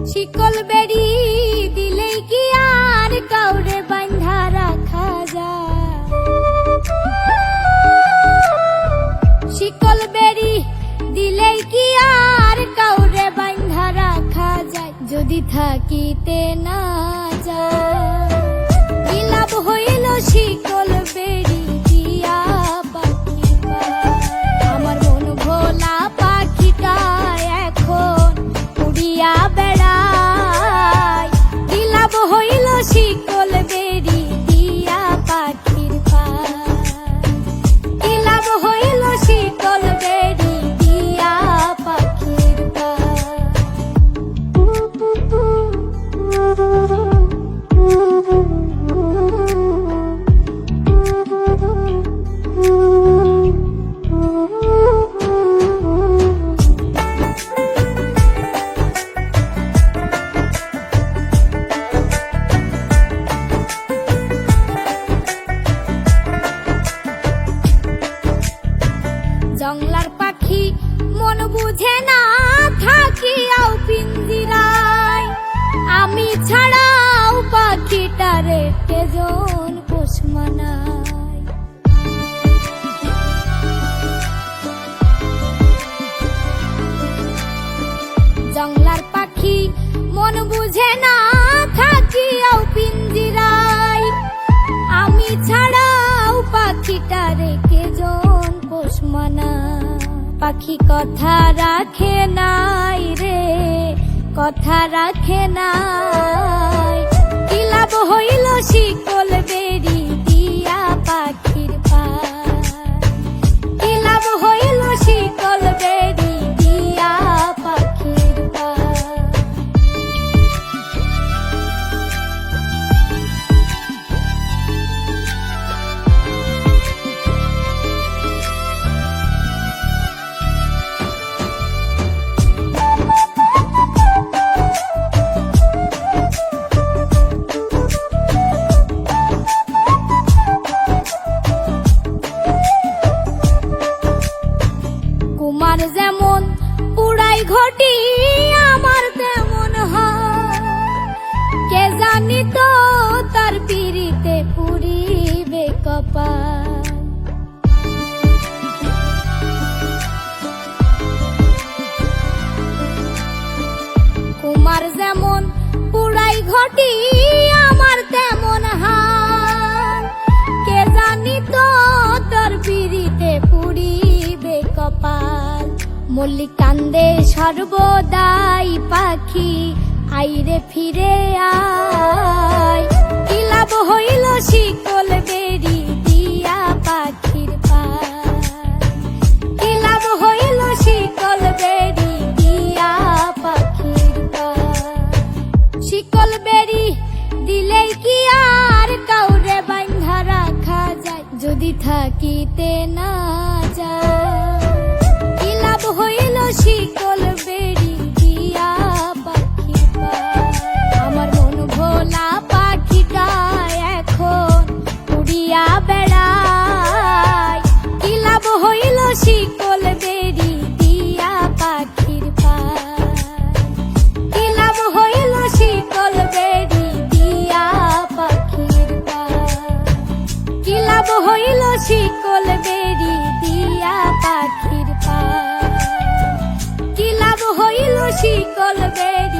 শিকল বেড়ি দিলেই কি আর কাউরে বাঁধা রাখা যায়? শিকল বেড়ি দিলেই কি আর কাউরে বাঁধা রাখা যায়? যদি থাকিতে না যায় কি লাভ হইল শিকল বেড়ি দিয়া পাখি পায়? আমার মন ভোলা পাখিটা এখন উড়িয়া বেড়ায়, কি লাভ হইল শিকল বেড়ি দিয়া পাখির পায়? কি লাভ হইল শিকল বেড়ি দিয়া পাখির পায়? জংলার পাখি মন বুঝে না থাকিয়াও পিঞ্জিরায়, আমি ছাড়াও পাখিটারে কেজন পোষ মানায়। জংলার পাখি মন বুঝে না থাকিয়াও পিঞ্জিরায়, আমি ছাড়াও পাখিটারে কেজন পোষ মানায়। পাখি কথা রাখে নাই রে, কথা রাখে নাই, কি লাভ হইল শিকল বেড়ি দিয়া পাখির পায়? কি লাভ হইল শিকল বেড়ি দিয়া পাখির পায়? তোমার যেমন পুরাই ঘটি আমার তেমন হয়, কে জানি তো তার পিড়িতে পুরিবে কপাল। কুমার যেমন পুরাই ঘটি আমার তেমন হয়, কে জানি তো তার পিড়িতে পুরিবে কপাল। মল্লিক কান্দে সর্বদাই পাখি আইরে ফিরে আয়, কি লাভ হইল শিকল বেড়ি দিয়া পাখির পায়? কি লাভ হইল শিকল বেড়ি দিয়া পাখির পায়? শিকল বেড়ি দিলেই কি আর কাউরে বাঁধা রাখা যায়? যদি থাকিতে না যায় কি লাভ হইল শিকল বেড়ি দিয়া পাখির পায়? আমার মন ভোলা পাখিটা এখন উড়িয়া বেড়ায়, কি লাভ হইল শিকল বেড়ি দিয়া পাখির পায়? কি লাভ হইল শিকল বেড়ি দিয়া পাখির পায়? কি লাভ হইল শিকল বেড়ি দিয়া পাখির পায়? কি লাভ হইল শিকল বেড়ি